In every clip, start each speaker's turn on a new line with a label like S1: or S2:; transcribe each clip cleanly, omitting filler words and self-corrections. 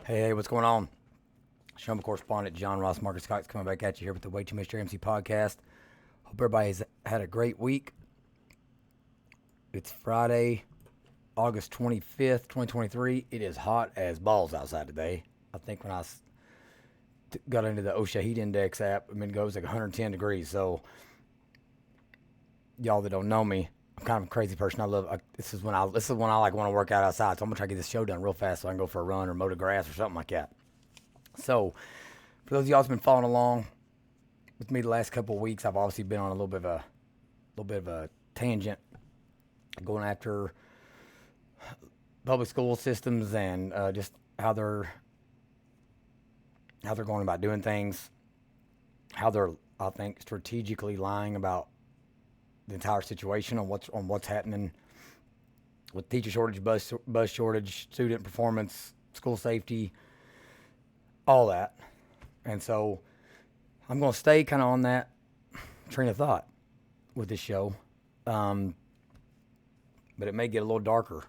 S1: Hey, what's going on? Show correspondent John Ross Marcus Scott's coming back at you here with the Way Too Much MC podcast. Hope everybody's had a great week. It's Friday, August 25th, 2023. It is hot as balls outside today. I think when I got into the OSHA heat index app, it goes like 110 degrees. So, y'all that don't know me, I'm kind of a crazy person. This is when I like want to work out outside. So I'm gonna try to get this show done real fast so I can go for a run or mow the grass or something like that. So, for those of y'all who's been following along with me the last couple of weeks, I've obviously been on a little bit of a tangent, going after public school systems and just how they're going about doing things, how they're, I think, strategically lying about the entire situation on what's happening with teacher shortage, bus shortage, student performance, school safety, all that. And so I'm going to stay kind of on that train of thought with this show, but it may get a little darker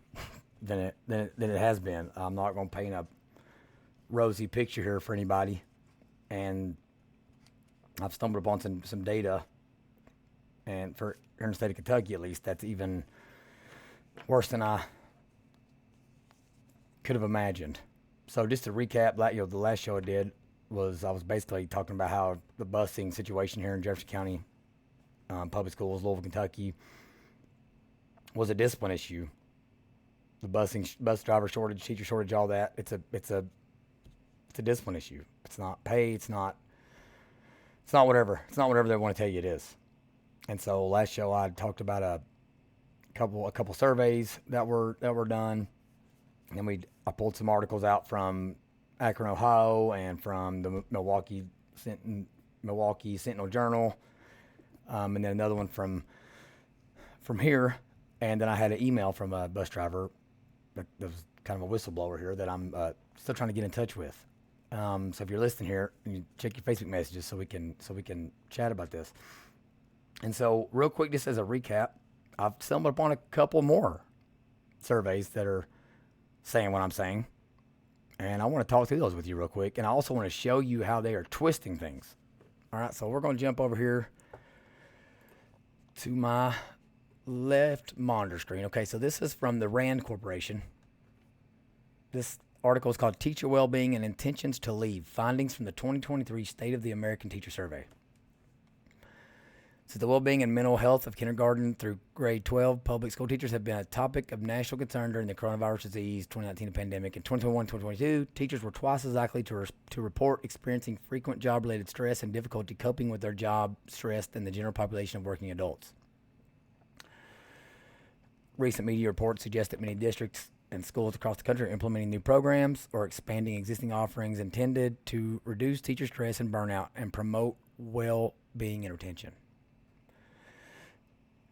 S1: than it has been. I'm not going to paint a rosy picture here for anybody, and I've stumbled upon some data, and for here in the state of Kentucky at least, that's even worse than I could have imagined. So just to recap, the last show I did was I was basically talking about how the busing situation here in Jefferson County public schools, Louisville, Kentucky, was a discipline issue. The bus driver shortage, teacher shortage, all that. It's a discipline issue. It's not pay. It's not whatever. It's not whatever they want to tell you it is. And so last show I talked about a couple surveys that were done. And then I pulled some articles out from Akron, Ohio, and from the Milwaukee Sentinel Journal, and then another one from here. And then I had an email from a bus driver that was kind of a whistleblower here that I'm still trying to get in touch with. So if you're listening here, you check your Facebook messages so we can chat about this. And so real quick, just as a recap, I've stumbled upon a couple more surveys that are saying what I'm saying, and I want to talk through those with you real quick, and I also want to show you how they are twisting things. All right, so we're going to jump over here to my left monitor screen. Okay, so this is from the RAND Corporation. This article is called Teacher Wellbeing and Intentions to Leave, Findings from the 2023 State of the American Teacher Survey. So the well-being and mental health of kindergarten through grade 12 public school teachers have been a topic of national concern during the coronavirus disease 2019 pandemic. In 2021-2022, teachers were twice as likely to report experiencing frequent job-related stress and difficulty coping with their job stress than the general population of working adults. Recent media reports suggest that many districts and schools across the country are implementing new programs or expanding existing offerings intended to reduce teacher stress and burnout and promote well-being and retention.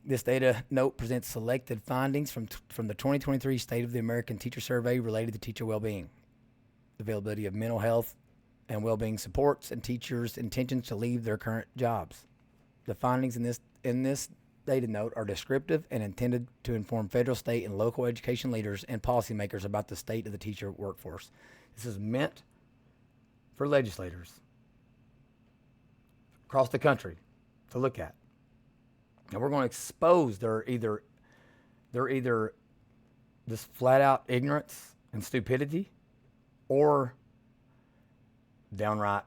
S1: This data note presents selected findings from the 2023 State of the American Teacher Survey related to teacher well-being, the availability of mental health and well-being supports, and teachers' intentions to leave their current jobs. The findings in this data note are descriptive and intended to inform federal, state, and local education leaders and policymakers about the state of the teacher workforce. This is meant for legislators across the country to look at. And we're going to expose their either this flat out ignorance and stupidity, or downright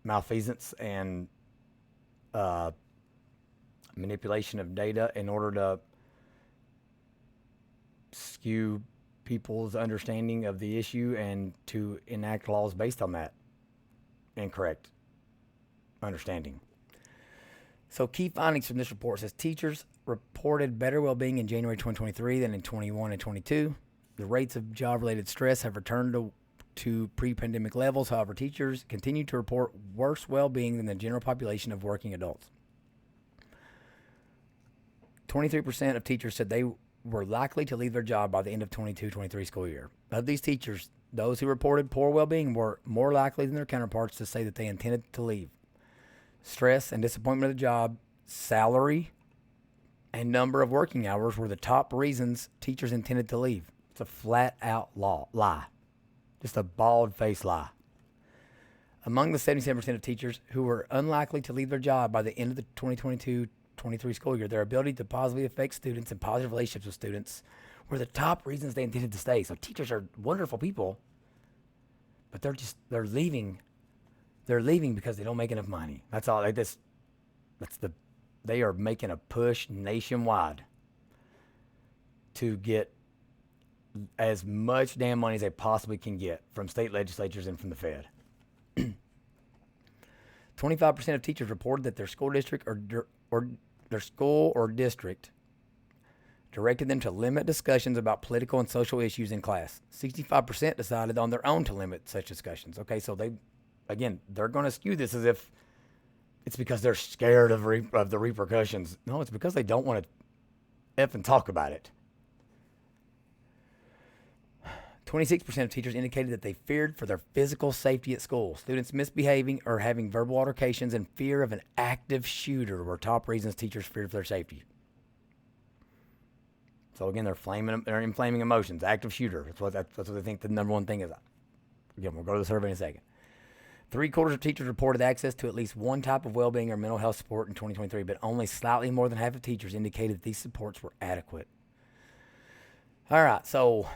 S1: malfeasance and manipulation of data in order to skew people's understanding of the issue and to enact laws based on that incorrect understanding. So key findings from this report says teachers reported better well-being in January 2023 than in 21 and 22. The rates of job-related stress have returned to pre-pandemic levels. However, teachers continue to report worse well-being than the general population of working adults. 23% of teachers said they were likely to leave their job by the end of 22-23 school year. Of these teachers, those who reported poor well-being were more likely than their counterparts to say that they intended to leave. Stress and disappointment of the job, salary, and number of working hours were the top reasons teachers intended to leave. It's a flat-out lie. Just a bald-faced lie. Among the 77% of teachers who were unlikely to leave their job by the end of the 2022-23 school year, their ability to positively affect students and positive relationships with students were the top reasons they intended to stay. So teachers are wonderful people, but they're leaving. They're leaving because they don't make enough money. That's all. They are making a push nationwide to get as much damn money as they possibly can get from state legislatures and from the Fed. 25% of teachers reported that their school district or their school or district directed them to limit discussions about political and social issues in class. 65% decided on their own to limit such discussions. Okay, so they're going to skew this as if it's because they're scared of the repercussions. No, it's because they don't want to effing talk about it. 26% of teachers indicated that they feared for their physical safety at school. Students misbehaving or having verbal altercations and fear of an active shooter were top reasons teachers feared for their safety. So again, they're inflaming emotions. Active shooter. That's what they think the number one thing is. Again, we'll go to the survey in a second. 3/4 of teachers reported access to at least one type of well-being or mental health support in 2023, but only slightly more than half of teachers indicated that these supports were adequate. All right, so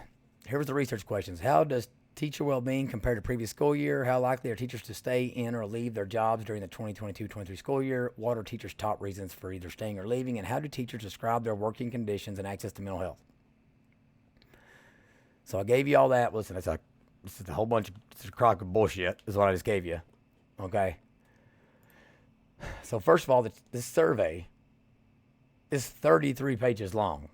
S1: here was the research questions. How does teacher well-being compare to previous school year? How likely are teachers to stay in or leave their jobs during the 2022-23 school year? What are teachers' top reasons for either staying or leaving? And how do teachers describe their working conditions and access to mental health? So I gave you all that. Listen, this is a whole bunch of crock of bullshit is what I just gave you. Okay? So first of all, this survey is 33 pages long.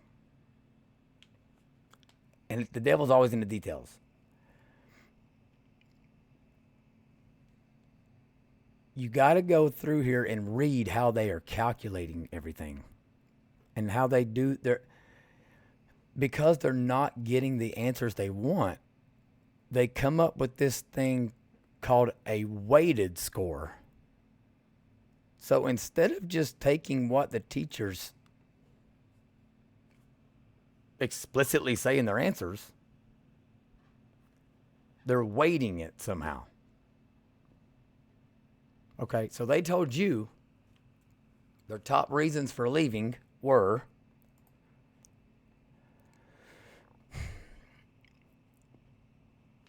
S1: And the devil's always in the details. You got to go through here and read how they are calculating everything and how they do because they're not getting the answers they want. They come up with this thing called a weighted score. So instead of just taking what the teachers explicitly say in their answers, they're weighting it somehow. Okay, so they told you their top reasons for leaving were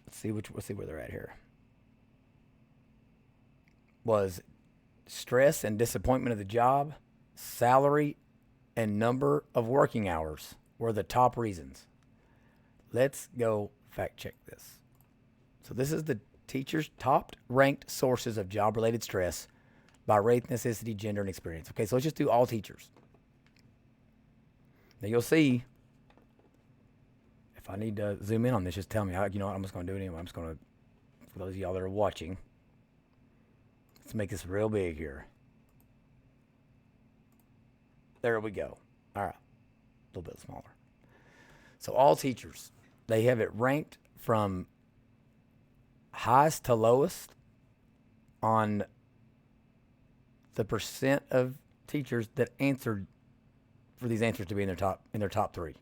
S1: let's see where they're at here. Was stress and disappointment of the job, salary, and number of working hours were the top reasons. Let's go fact check this. So this is the teachers' top ranked sources of job-related stress by race, ethnicity, gender, and experience. Okay, so let's just do all teachers. Now you'll see, if I need to zoom in on this, just tell me. You know what, I'm just going to do it anyway. I'm just going to, for those of y'all that are watching, let's make this real big here. There we go. All right, a little bit smaller. So all teachers, they have it ranked from highest to lowest on the percent of teachers that answered for these answers to be in their top three.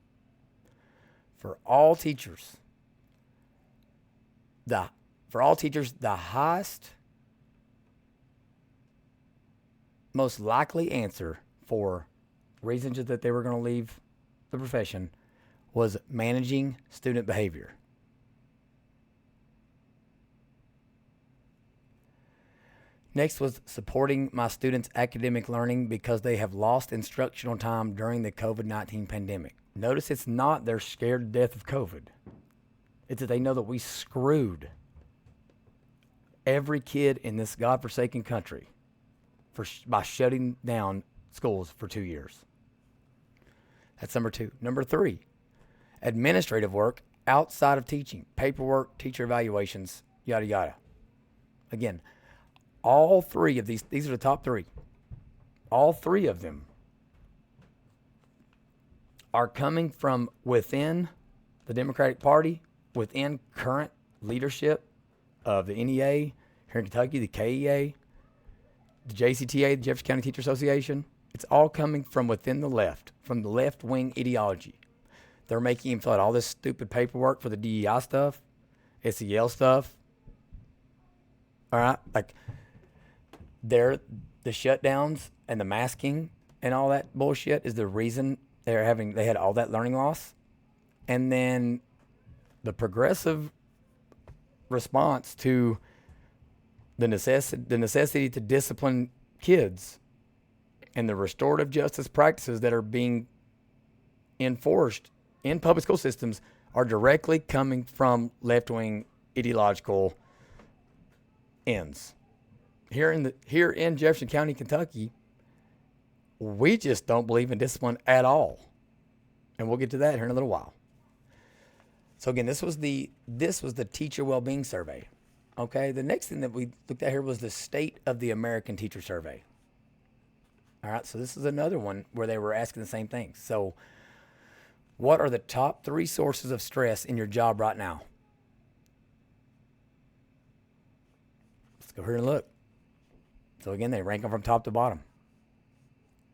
S1: For all teachers, the highest, most likely answer for reasons that they were going to leave the profession was managing student behavior. Next was supporting my students' academic learning because they have lost instructional time during the COVID-19 pandemic. Notice it's not they're scared to death of COVID. It's that they know that we screwed every kid in this godforsaken country by shutting down schools for 2 years. That's number two. Number three, administrative work outside of teaching, paperwork, teacher evaluations, yada, yada. Again, all three of these are the top three. All three of them are coming from within the Democratic Party, within current leadership of the NEA here in Kentucky, the KEA, the JCTA, the Jefferson County Teacher Association. It's all coming from within the left, from the left-wing ideology. They're making him fill out all this stupid paperwork for the DEI stuff. SEL stuff. All right, like the shutdowns and the masking and all that bullshit is the reason they had all that learning loss. And then the progressive response to the necessity to discipline kids and the restorative justice practices that are being enforced in public school systems are directly coming from left-wing ideological ends. Here in Jefferson County, Kentucky, we just don't believe in discipline at all. And we'll get to that here in a little while. So again, this was the teacher well-being survey. Okay, the next thing that we looked at here was the State of the American Teacher Survey. All right, so this is another one where they were asking the same thing. So what are the top 3 sources of stress in your job right now? Let's go here and look. So again, they rank them from top to bottom.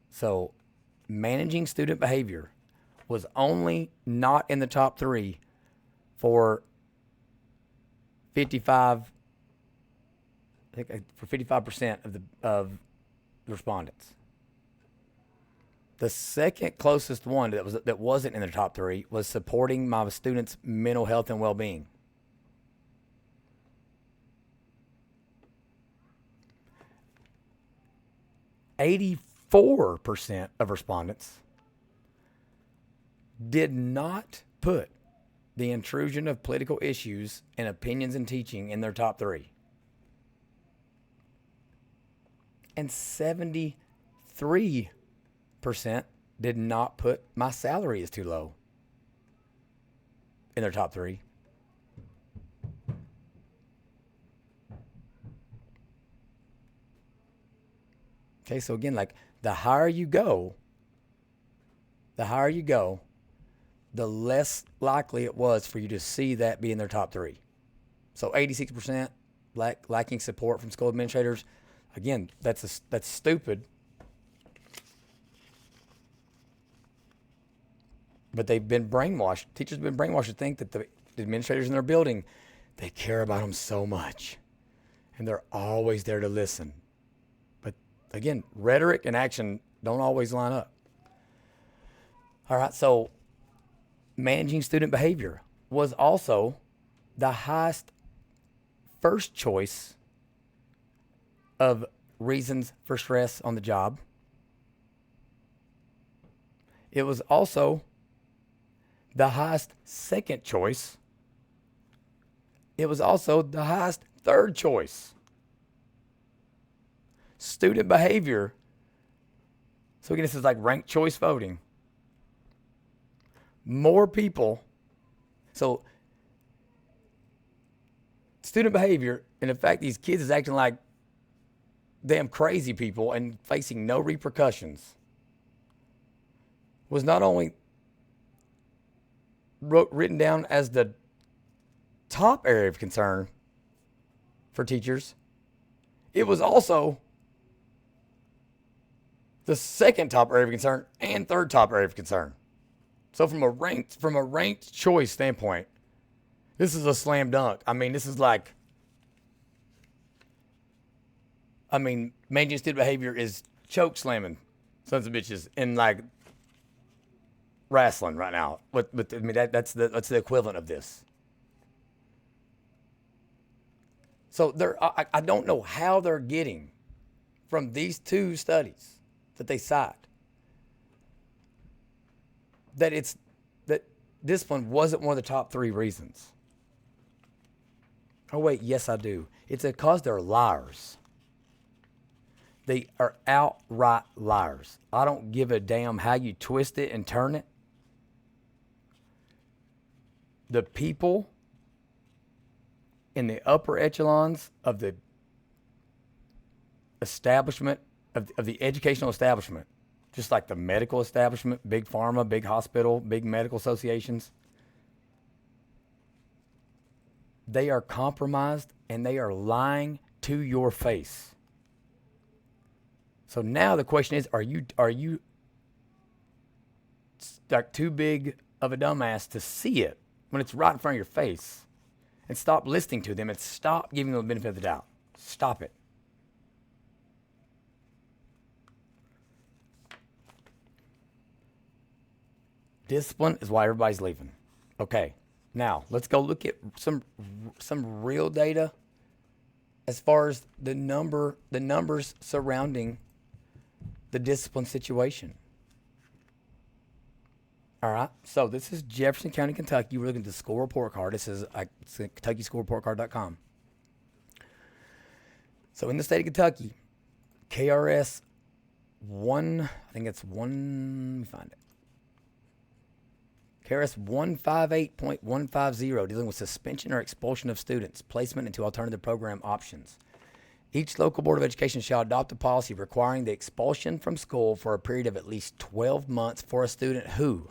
S1: So managing student behavior was only not in the top 3 for 55% of the respondents. The second closest one that wasn't in the top 3 was supporting my students' mental health and well-being. (84% of respondents did not put the intrusion of political issues and opinions in teaching in their top 3. And 73% did not put my salary is too low in their top 3. Okay, so again, like the higher you go, the less likely it was for you to see that be in their top 3. So 86% lacking support from school administrators. Again, that's stupid. But they've been brainwashed. Teachers have been brainwashed to think that the administrators in their building, they care about them so much. And they're always there to listen. But again, rhetoric and action don't always line up. All right, so managing student behavior was also the highest first choice of reasons for stress on the job. It was also the highest second choice. It was also the highest third choice. Student behavior. So again, this is like ranked choice voting. More people. So student behavior, and in fact, these kids is acting like damn crazy people and facing no repercussions, was not only written down as the top area of concern for teachers, it was also the second top area of concern and third top area of concern. So from a ranked choice standpoint, this is a slam dunk. I mean, this is like, managing student behavior is choke slamming sons of bitches in like wrestling right now. That's the equivalent of this. So I don't know how they're getting from these two studies that they cite that discipline wasn't one of the top 3 reasons. Oh wait, yes I do. It's because they're liars. They are outright liars. I don't give a damn how you twist it and turn it. The people in the upper echelons of the establishment, of the educational establishment, just like the medical establishment, big pharma, big hospital, big medical associations, they are compromised and they are lying to your face. So now the question is, are you like too big of a dumbass to see it when it's right in front of your face and stop listening to them and stop giving them the benefit of the doubt. Stop it. Discipline is why everybody's leaving. Okay, now let's go look at some real data as far as the numbers surrounding the discipline situation. All right, so this is Jefferson County, Kentucky. We're looking at the school report card. This is KentuckySchoolReportCard.com. So in the state of Kentucky, KRS 1, I think it's 1, let me find it. KRS 158.150, dealing with suspension or expulsion of students, placement into alternative program options. Each local board of education shall adopt a policy requiring the expulsion from school for a period of at least 12 months for a student who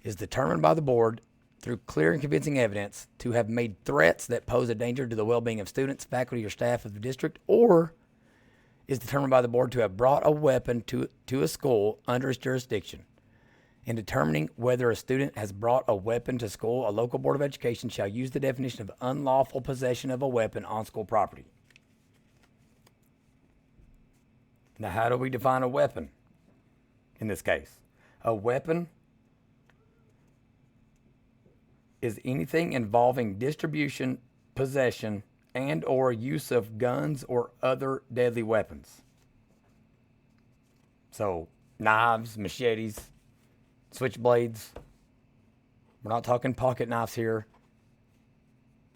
S1: is determined by the board through clear and convincing evidence to have made threats that pose a danger to the well-being of students, faculty, or staff of the district, or is determined by the board to have brought a weapon to a school under its jurisdiction. In determining whether a student has brought a weapon to school, a local board of education shall use the definition of unlawful possession of a weapon on school property. Now, how do we define a weapon in this case? A weapon is anything involving distribution, possession, and or use of guns or other deadly weapons. So, knives, machetes, switchblades. We're not talking pocket knives here.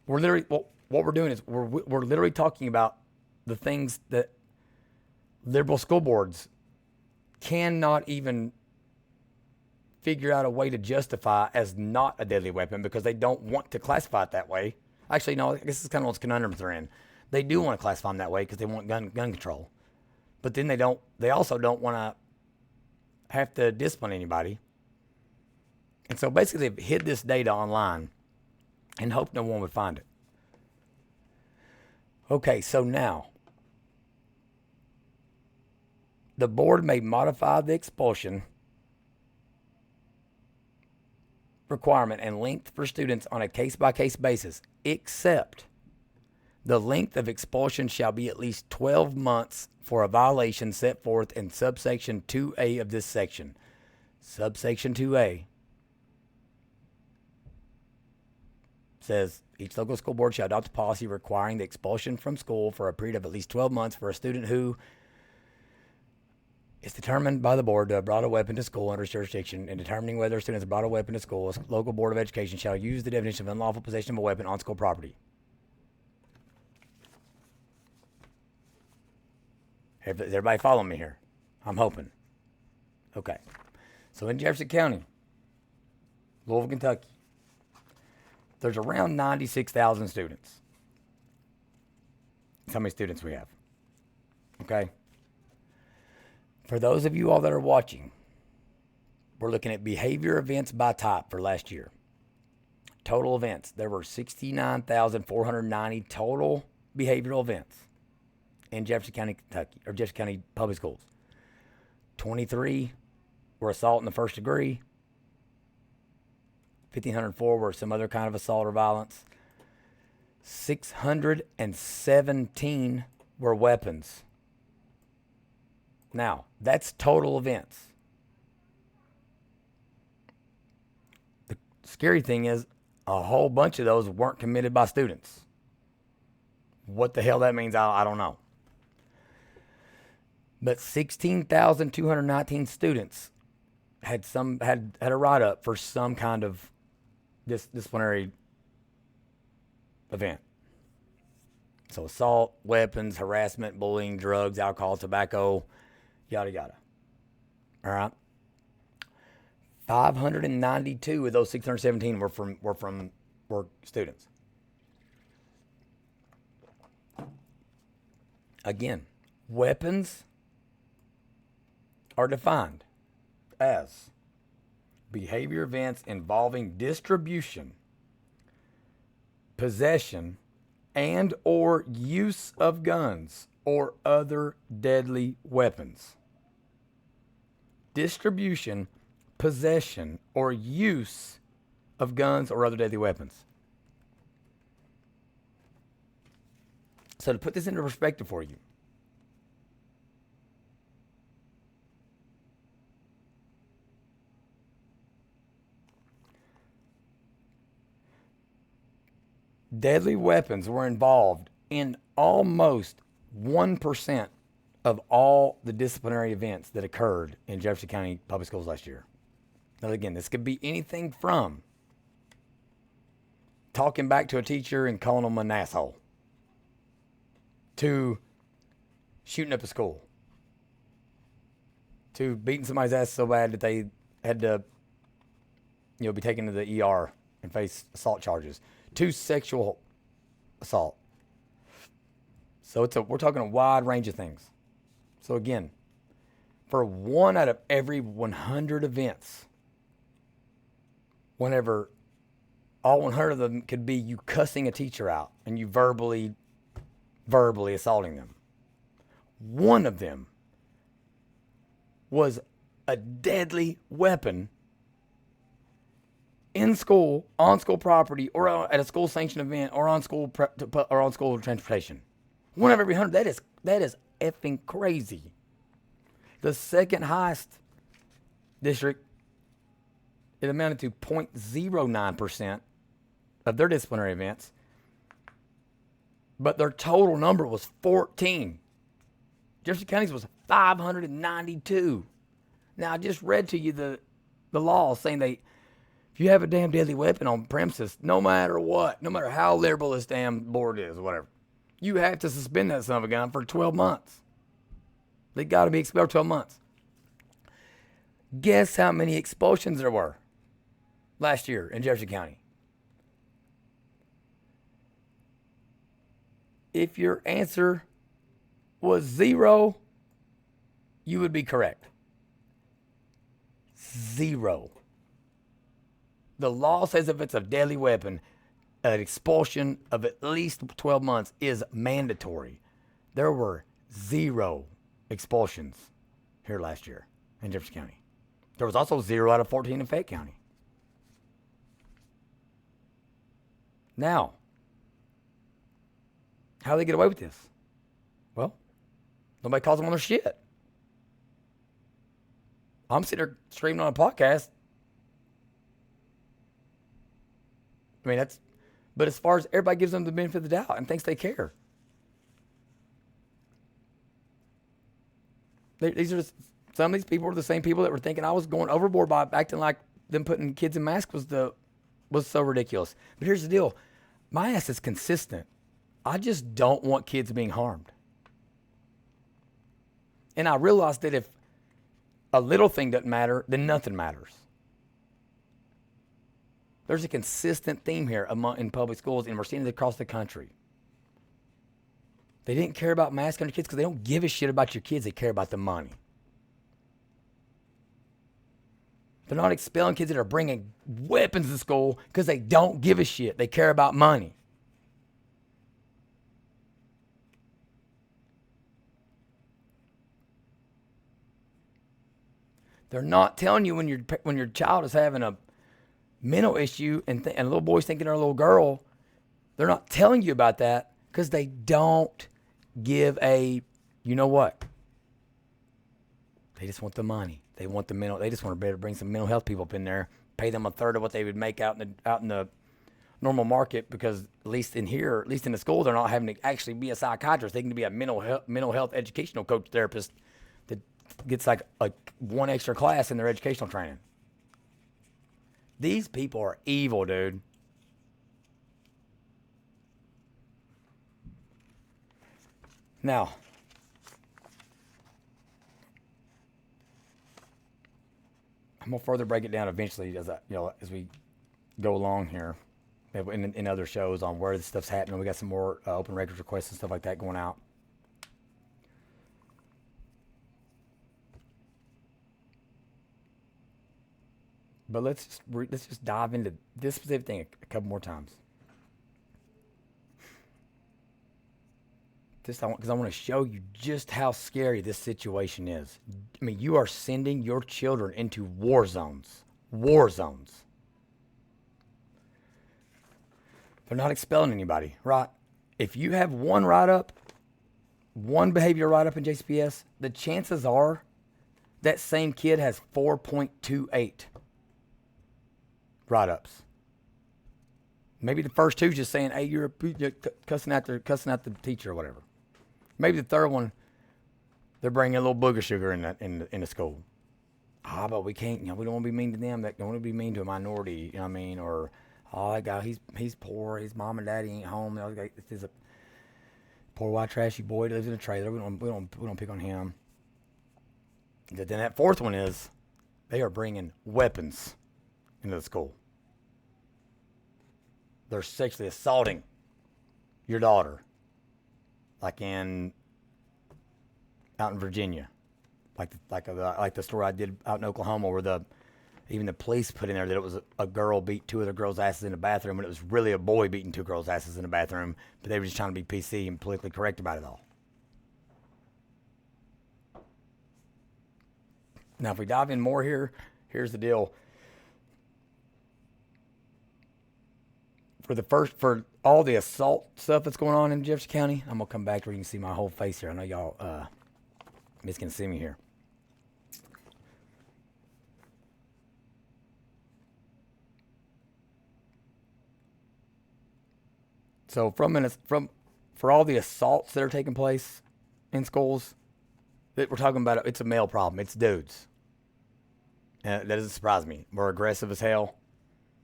S1: We're literally, what we're doing is we're literally talking about the things that liberal school boards cannot even figure out a way to justify as not a deadly weapon because they don't want to classify it that way. Actually, no, I guess this is kind of what conundrums they're in. They do want to classify them that way because they want gun control. But then they also don't want to have to discipline anybody. And so basically they've hid this data online and hoped no one would find it. Okay, so now the board may modify the expulsion requirement and length for students on a case-by-case basis, except the length of expulsion shall be at least 12 months for a violation set forth in subsection 2A of this section. Subsection 2A says each local school board shall adopt a policy requiring the expulsion from school for a period of at least 12 months for a student who is determined by the board to have brought a weapon to school under its jurisdiction. In determining whether a student has brought a weapon to school, a local board of education shall use the definition of unlawful possession of a weapon on school property. Is everybody following me here? I'm hoping. Okay. So in Jefferson County, Louisville, Kentucky, there's around 96,000 students. That's how many students we have. Okay? For those of you all that are watching, we're looking at behavior events by type for last year. Total events. There were 69,490 total behavioral events in Jefferson County, Kentucky, or Jefferson County Public Schools. 23 were assault in the first degree. 1,504 were some other kind of assault or violence. 617 were weapons. Now, that's total events. The scary thing is a whole bunch of those weren't committed by students. What the hell that means, I don't know. But 16,219 students had a write-up for some kind of disciplinary event. So assault, weapons, harassment, bullying, drugs, alcohol, tobacco, yada yada. All right. 592 of those 617 were students. Again, weapons are defined as behavior events involving distribution, possession, and or use of guns or other deadly weapons. Distribution, possession, or use of guns or other deadly weapons. So to put this into perspective for you, deadly weapons were involved in almost 1% of all the disciplinary events that occurred in Jefferson County Public Schools last year. Now, again, this could be anything from talking back to a teacher and calling them an asshole to shooting up a school to beating somebody's ass so bad that they had to, be taken to the ER and face assault charges, to sexual assault. So we're talking a wide range of things. So again, for 1 out of every 100 events, whenever all 100 of them could be you cussing a teacher out and you verbally assaulting them, one of them was a deadly weapon in school, on school property, or at a school sanctioned event, or on school transportation. 1 out of every 100. That is effing crazy. The second highest district, it amounted to 0.09% of their disciplinary events, but their total number was 14. Jefferson County's was 592. Now, I just read to you the law saying if you have a damn deadly weapon on premises, no matter what, no matter how liberal this damn board is or whatever, you have to suspend that son of a gun for 12 months. They got to be expelled 12 months. Guess how many expulsions there were last year in Jefferson County? If your answer was 0, you would be correct. 0. The law says if it's a deadly weapon, an expulsion of at least 12 months is mandatory. There were 0 expulsions here last year in Jefferson County. There was also 0 out of 14 in Fayette County. Now, how do they get away with this? Well, nobody calls them on their shit. I'm sitting there screaming on a podcast. I mean, but as far as everybody gives them the benefit of the doubt and thinks they care. Some of these people are the same people that were thinking I was going overboard by acting like them putting kids in masks was so ridiculous. But here's the deal. My ass is consistent. I just don't want kids being harmed. And I realized that if a little thing doesn't matter, then nothing matters. There's a consistent theme here in public schools, and we're seeing it across the country. They didn't care about masks on their kids because they don't give a shit about your kids. They care about the money. They're not expelling kids that are bringing weapons to school because they don't give a shit. They care about money. They're not telling you when your child is having a mental issue and a little boy's thinking they're a little girl. They're not telling you about that because they don't give you know what? They just want the money. They want they just want to be able to bring some mental health people up in there, pay them a third of what they would make out in the normal market, because at least in the school, they're not having to actually be a psychiatrist. They can be a mental health educational coach therapist that gets like one extra class in their educational training. These people are evil, dude. Now, I'm gonna further break it down eventually as we go along here, in other shows on where this stuff's happening. We got some more open records requests and stuff like that going out. But let's just dive into this specific thing a couple more times. Because I want to show you just how scary this situation is. I mean, you are sending your children into war zones. War zones. They're not expelling anybody, right? If you have one write-up, one behavior write-up in JCPS, the chances are that same kid has 4.28 write-ups. Maybe the first two just saying, "Hey, you're cussing out the teacher or whatever." Maybe the third one, they're bringing a little booger sugar in the school. But we can't. We don't want to be mean to them. That don't want to be mean to a minority. You know what I mean? Or that guy, he's poor. His mom and daddy ain't home. This is a poor white trashy boy that lives in a trailer. We don't pick on him. But then that fourth one is, they are bringing weapons into the school. They're sexually assaulting your daughter, like out in Virginia, like the story I did out in Oklahoma, where even the police put in there that it was a girl beat two other girls' asses in the bathroom, and it was really a boy beating two girls' asses in the bathroom, but they were just trying to be PC and politically correct about it all. Now, if we dive in more here, here's the deal. For all the assault stuff that's going on in Jefferson County, I'm gonna come back to where you can see my whole face here. I know y'all just can see me here. So for all the assaults that are taking place in schools, that we're talking about, it's a male problem. It's dudes. And that doesn't surprise me. We're aggressive as hell.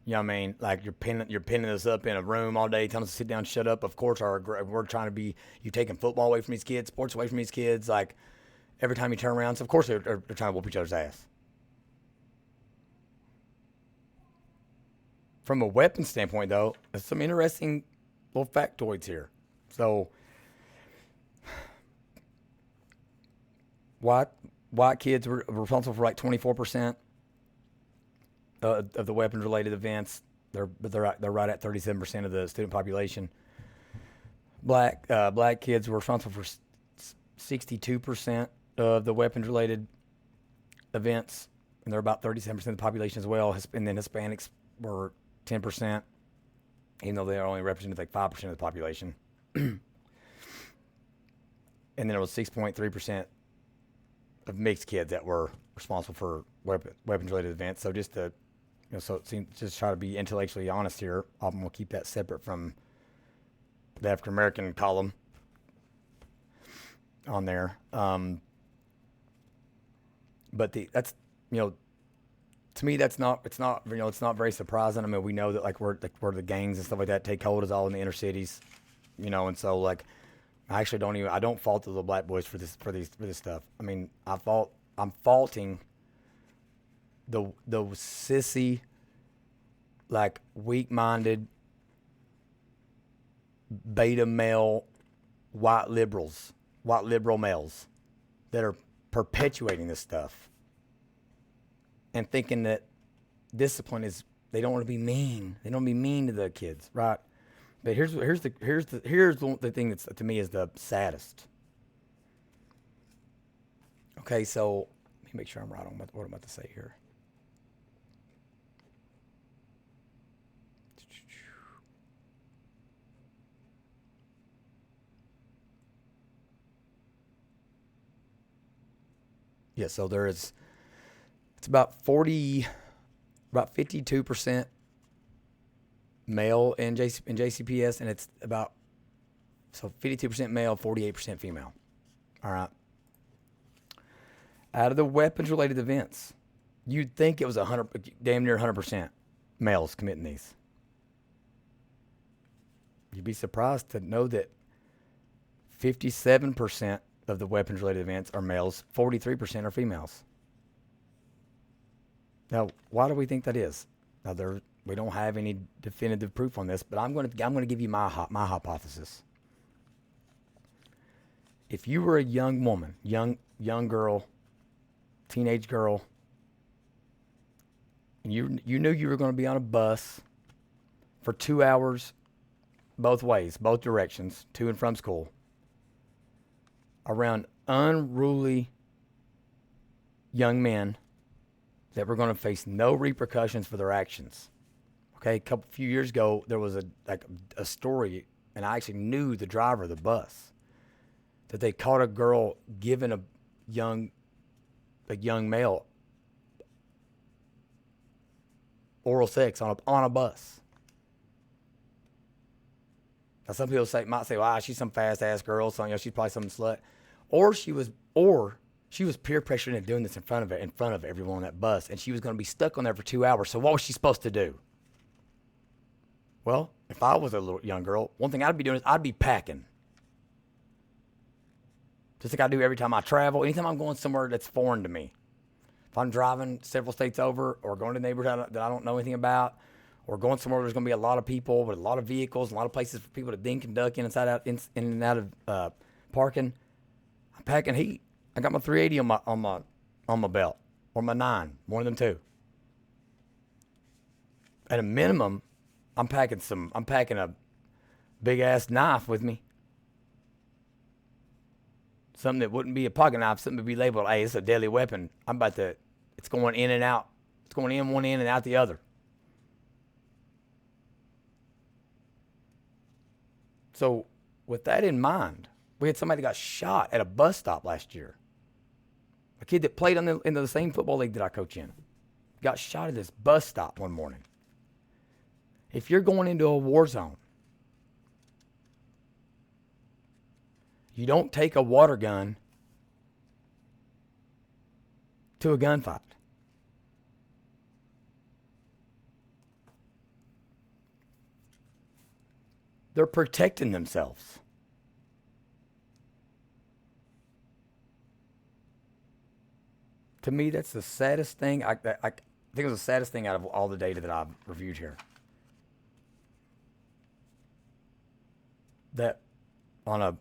S1: You know what I mean? Like you're pinning us up in a room all day, telling us to sit down and shut up. Of course, we're trying to be, you taking football away from these kids, sports away from these kids. Like every time you turn around, so of course they're trying to whoop each other's ass. From a weapon standpoint, though, there's some interesting little factoids here. So white kids were responsible for like 24%. Of the weapons-related events, they're right at 37% of the student population. Black kids were responsible for 62% of the weapons-related events, and they're about 37% of the population as well. And then Hispanics were 10%, even though they only represented like 5% of the population. And then there was 6.3% of mixed kids that were responsible for weapons-related events. So just to so it seems, just try to be intellectually honest here. I'm going to keep that separate from the African American column on there. But that's to me it's not very surprising. I mean, we know that where the gangs and stuff like that take hold is all in the inner cities, and so like I actually I don't fault the little black boys for this stuff. I mean, I'm faulting the sissy, like weak-minded, beta male, white liberal males that are perpetuating this stuff and thinking that discipline is, they don't want to be mean. They don't want to be mean to the kids, right? But here's the thing that's to me is the saddest. Okay, so let me make sure I'm right on what I'm about to say here. Yeah, so it's about 52% male in JCPS, and it's about 52% male, 48% female. All right. Out of the weapons-related events, you'd think it was damn near 100% males committing these. You'd be surprised to know that 57% of the weapons-related events are males, 43% are females. Now, why do we think that is? Now, we don't have any definitive proof on this, but I'm going to give you my hypothesis. If you were a young woman, young girl, teenage girl, and you knew you were going to be on a bus for 2 hours, both ways, both directions, to and from school, around unruly young men that were going to face no repercussions for their actions. Okay, few years ago, there was a story and I actually knew the driver of the bus, that they caught a girl giving a young male oral sex on a bus. Now some people might say, "Wow, she's some fast ass girl, so she's probably some slut," or she was peer pressured into doing this in front of everyone on that bus, and she was going to be stuck on there for 2 hours. So what was she supposed to do? Well, if I was a little young girl, one thing I'd be doing is I'd be packing. Just like I do every time I travel, anytime I'm going somewhere that's foreign to me. If I'm driving several states over or going to neighborhoods that I don't know anything about, or going somewhere where there's going to be a lot of people with a lot of vehicles, a lot of places for people to dink and duck in and out of parking, I'm packing heat. I got my 380 on my belt, or my 9, one of them two. At a minimum, I'm packing a big ass knife with me. Something that wouldn't be a pocket knife, something to be labeled, "Hey, it's a deadly weapon. It's going in and out. It's going in one end and out the other." So with that in mind, we had somebody that got shot at a bus stop last year. A kid that played in the same football league that I coach in got shot at this bus stop one morning. If you're going into a war zone, you don't take a water gun to a gunfight. They're protecting themselves. To me, that's the saddest thing. I think it was the saddest thing out of all the data that I've reviewed here. That on a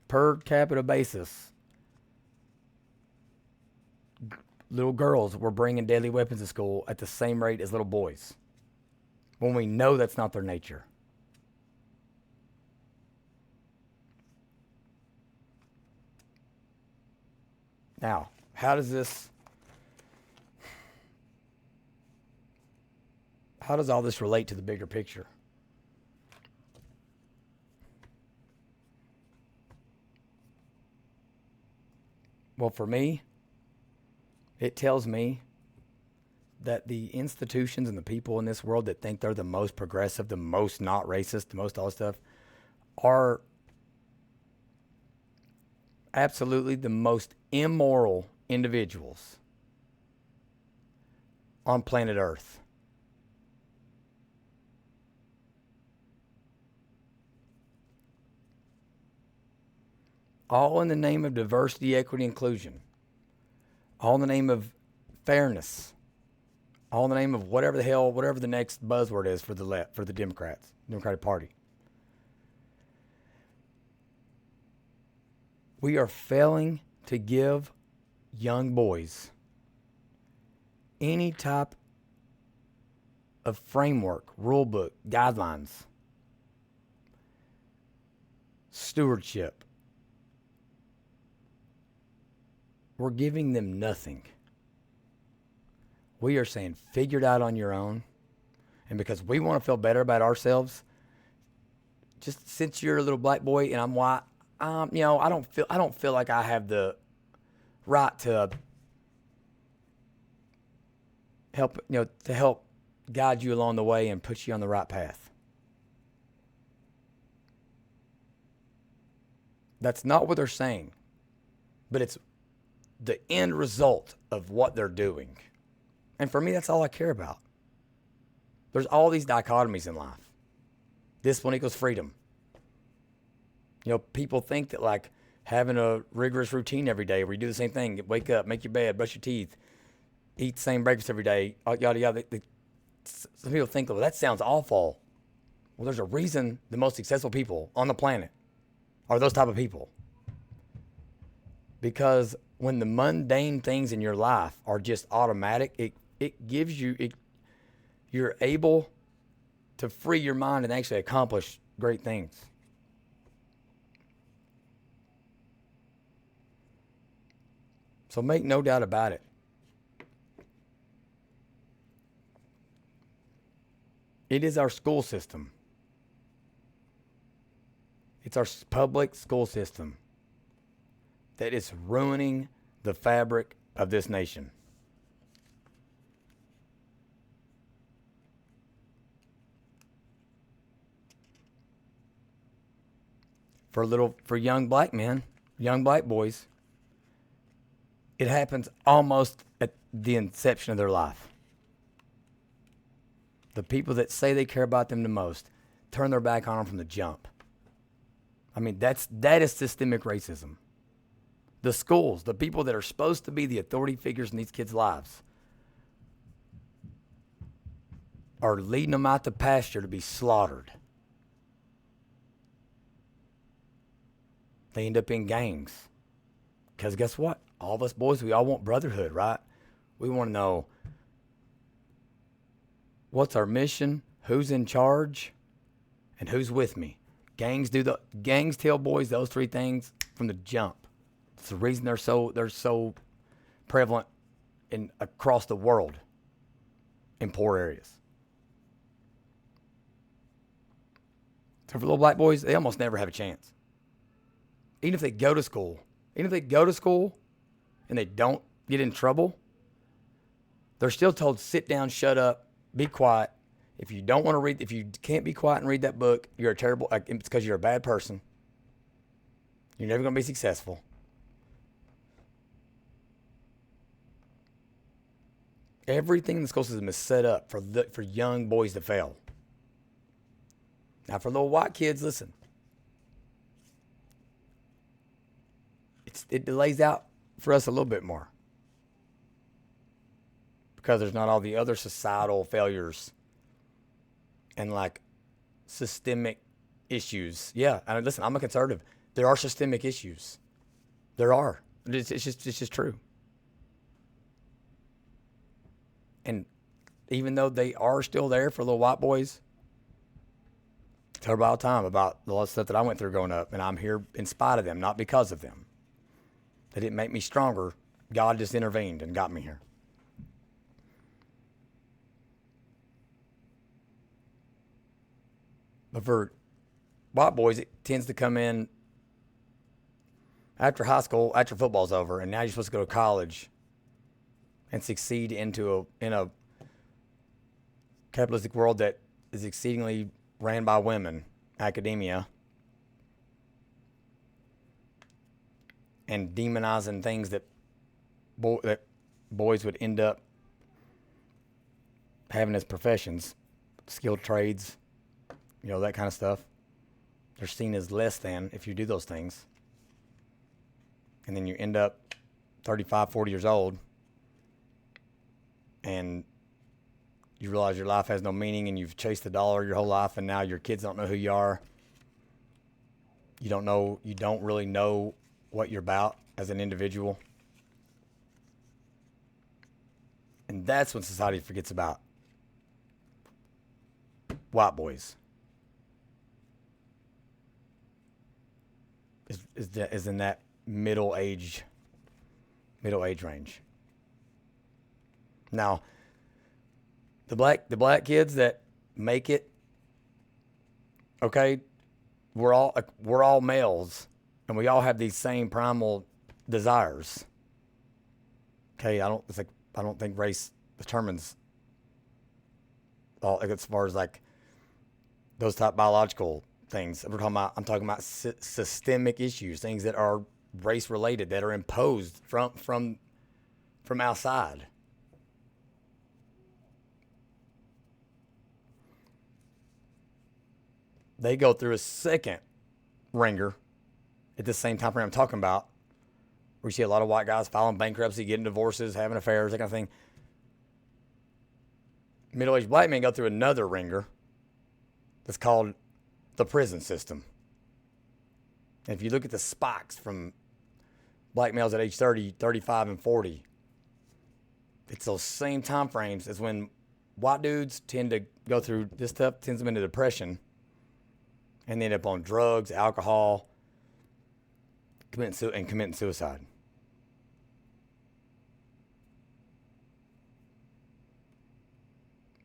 S1: per capita basis, little girls were bringing deadly weapons to school at the same rate as little boys, when we know that's not their nature. Now, how does all this relate to the bigger picture? Well, for me, it tells me that the institutions and the people in this world that think they're the most progressive, the most not racist, the most all this stuff, are absolutely the most immoral individuals on planet Earth. All in the name of diversity, equity, inclusion. All in the name of fairness. All in the name of whatever the next buzzword is for the left, for the Democratic Party. We are failing to give young boys any type of framework, rule book, guidelines, stewardship. We're giving them nothing. We are saying, figure it out on your own. And because we want to feel better about ourselves, just since you're a little black boy and I'm white, I don't feel like I have the right to help guide you along the way and put you on the right path. That's not what they're saying, but it's the end result of what they're doing. And for me, that's all I care about. There's all these dichotomies in life. This one equals freedom. People think that like having a rigorous routine every day where you do the same thing, wake up, make your bed, brush your teeth, eat the same breakfast every day, yada, yada. Some people think, well, that sounds awful. Well, there's a reason the most successful people on the planet are those type of people. Because when the mundane things in your life are just automatic, it gives you're able to free your mind and actually accomplish great things. So make no doubt about it. It is our school system It's our public school system that is ruining the fabric of this nation. For young black men, young black boys, it happens almost at the inception of their life. The people that say they care about them the most turn their back on them from the jump. I mean, that is systemic racism. The schools, the people that are supposed to be the authority figures in these kids' lives, are leading them out to pasture to be slaughtered. They end up in gangs. Because guess what? All of us boys, we all want brotherhood, right? We want to know what's our mission, who's in charge, and who's with me. Gangs tell boys those three things from the jump. It's the reason they're so prevalent across the world in poor areas. So for little black boys, they almost never have a chance. Even if they go to school and they don't get in trouble, they're still told, sit down, shut up, be quiet. If you don't want to read, if you can't be quiet and read that book, you're a terrible, it's because you're a bad person. You're never going to be successful. Everything in the school system is set up for young boys to fail. Now, for little white kids, listen. It lays out for us a little bit more. Because there's not all the other societal failures and like systemic issues. Yeah, I mean, listen, I'm a conservative. There are systemic issues. There are. It's just true. And even though they are still there for little white boys, I tell about time about a lot of stuff that I went through growing up, and I'm here in spite of them, not because of them. They didn't make me stronger. God just intervened and got me here. But for white boys, it tends to come in after high school, after football's over, and now you're supposed to go to college and succeed in a capitalistic world that is exceedingly ran by women, academia, and demonizing things that boys would end up having as professions, skilled trades, that kind of stuff. They're seen as less than if you do those things. And then you end up 35, 40 years old, and you realize your life has no meaning, and you've chased the dollar your whole life, and now your kids don't know who you are. You don't really know what you're about as an individual. And that's when society forgets about white boys. Is in that middle age range. Now, the black kids that make it, okay, we're all males, and we all have these same primal desires. Okay, I don't think race determines all, like, as far as like those type biological things. I'm talking about systemic issues, things that are race related, that are imposed from outside. They go through a second ringer at the same time frame I'm talking about, where you see a lot of white guys filing bankruptcy, getting divorces, having affairs, that kind of thing. Middle-aged black men go through another ringer that's called the prison system. And if you look at the spikes from black males at age 30, 35, and 40, it's those same time frames as when white dudes tend to go through this stuff, tends them into depression, and they end up on drugs, alcohol, committing suicide.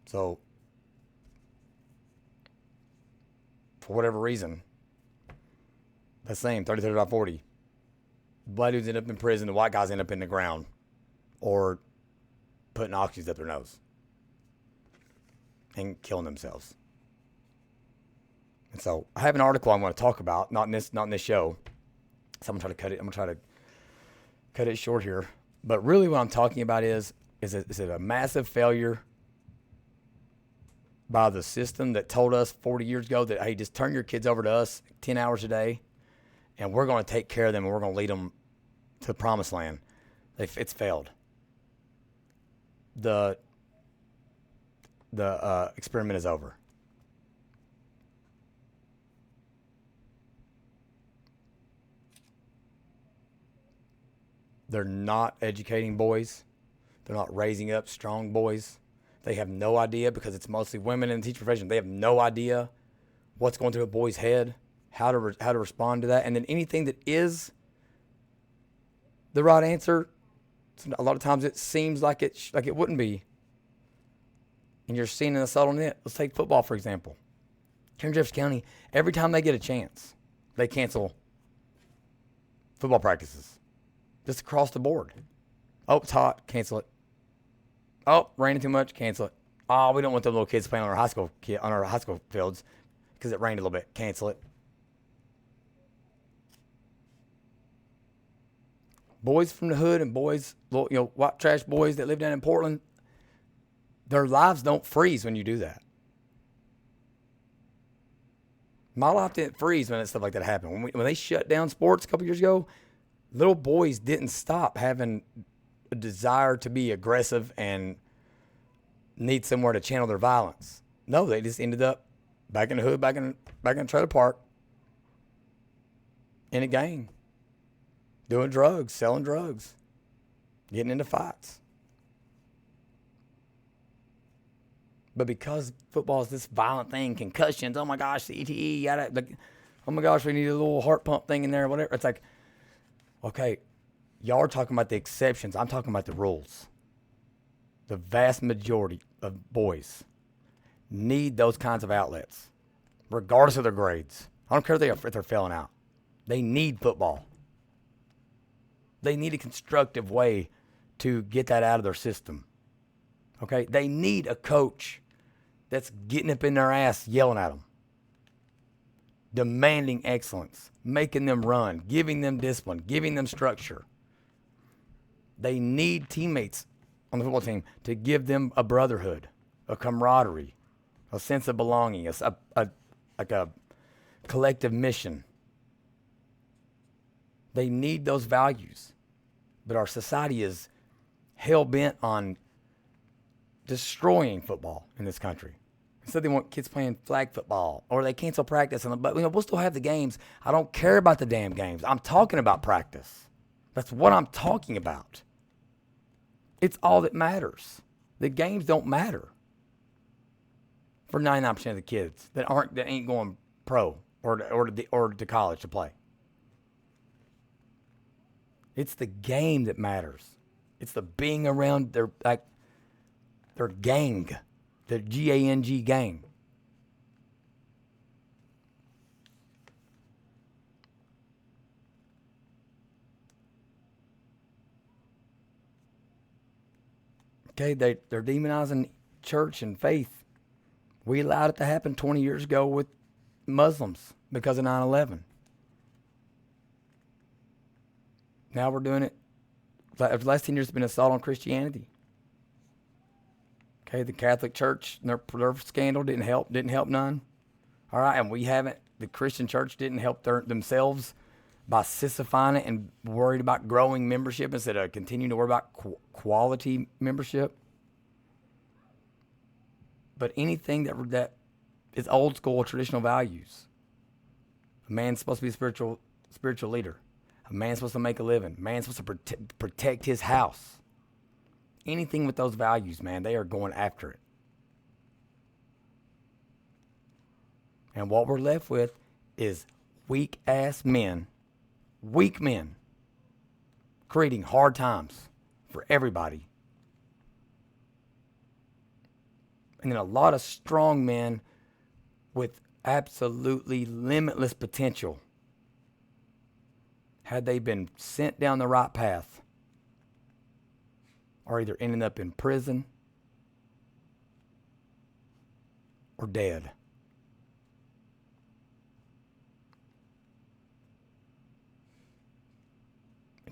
S1: So, for whatever reason, The same, 30, 35, 40. Black dudes end up in prison, the white guys end up in the ground or putting oxys up their nose and killing themselves. And so I have an article I'm going to talk about, not in this show. So I'm going to try to cut it short here. But really what I'm talking about is it a massive failure by the system that told us 40 years ago that, hey, just turn your kids over to us 10 hours a day, and we're going to take care of them, and we're going to lead them to the promised land. It's failed. The experiment is over. They're not educating boys. They're not raising up strong boys. They have no idea, because it's mostly women in the teaching profession. They have no idea what's going through a boy's head, how to respond to that. And then anything that is the right answer, a lot of times it seems like it wouldn't be. And you're seeing in the subtle net. Let's take football, for example. Here in Jefferson County, every time they get a chance, they cancel football practices. Just across the board. Oh, it's hot, cancel it. Oh, raining too much, cancel it. Oh, we don't want the little kids playing on our high school fields because it rained a little bit. Cancel it. Boys from the hood and boys, white trash boys that live down in Portland, their lives don't freeze when you do that. My life didn't freeze when stuff like that happened. When they shut down sports a couple years ago, little boys didn't stop having a desire to be aggressive and need somewhere to channel their violence. No, they just ended up back in the hood, back in a trailer park, in a gang, doing drugs, selling drugs, getting into fights. But because football is this violent thing, concussions, oh my gosh, CTE, oh my gosh, we need a little heart pump thing in there, whatever. It's like, okay, y'all are talking about the exceptions. I'm talking about the rules. The vast majority of boys need those kinds of outlets, regardless of their grades. I don't care if they're failing out. They need football. They need a constructive way to get that out of their system. Okay? They need a coach that's getting up in their ass, yelling at them, demanding excellence, making them run, giving them discipline, giving them structure. They need teammates on the football team to give them a brotherhood, a camaraderie, a sense of belonging, like a collective mission. They need those values. But our society is hell-bent on destroying football in this country. Instead, they want kids playing flag football, or they cancel practice. But we'll still have the games. I don't care about the damn games. I'm talking about practice. That's what I'm talking about. It's all that matters. The games don't matter for 99% of the kids that ain't going pro or to college to play. It's the game that matters. It's the being around their gang, the G-A-N-G gang. Okay, they're demonizing church and faith. We allowed it to happen 20 years ago with Muslims because of 9/11. Now we're doing it. For the last 10 years, it's been an assault on Christianity. Okay, the Catholic Church, their scandal didn't help none. All right, and we haven't. The Christian Church didn't help themselves by sissifying it and worried about growing membership instead of continuing to worry about quality membership. But anything that is old school traditional values. A man's supposed to be a spiritual leader. A man's supposed to make a living. A man's supposed to protect his house. Anything with those values, man, they are going after it. And what we're left with is weak men, creating hard times for everybody. And then a lot of strong men with absolutely limitless potential had they been sent down the right path, are either ending up in prison or dead.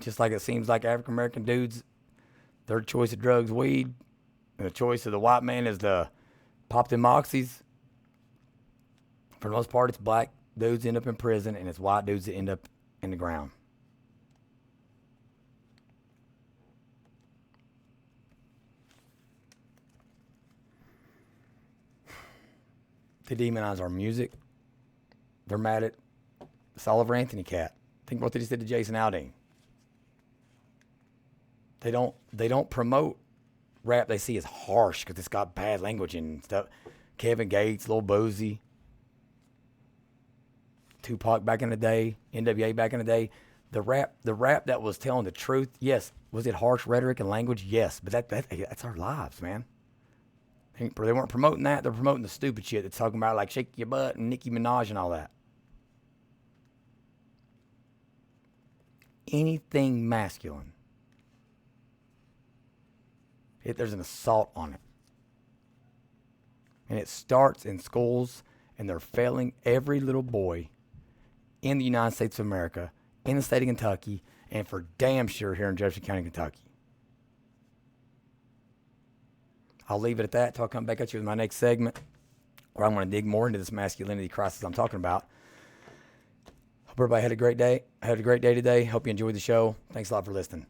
S1: Just like it seems like African American dudes, their choice of drugs, weed, and the choice of the white man is to pop them oxys. For the most part, it's black dudes end up in prison, and it's white dudes that end up in the ground. They demonize our music. They're mad at this Oliver Anthony cat. Think what they just did to Jason Aldean. They don't promote rap they see as harsh because it's got bad language and stuff. Kevin Gates, Lil Boozy, Tupac back in the day, NWA back in the day. The rap that was telling the truth, yes. Was it harsh rhetoric and language? Yes. But that's our lives, man. They weren't promoting that. They're promoting the stupid shit that's talking about like Shake Your Butt and Nicki Minaj and all that. Anything masculine. There's an assault on it. And it starts in schools, and they're failing every little boy in the United States of America, in the state of Kentucky, and for damn sure here in Jefferson County, Kentucky. I'll leave it at that until I come back at you with my next segment, where I'm going to dig more into this masculinity crisis I'm talking about. Hope everybody had a great day. I had a great day today. Hope you enjoyed the show. Thanks a lot for listening.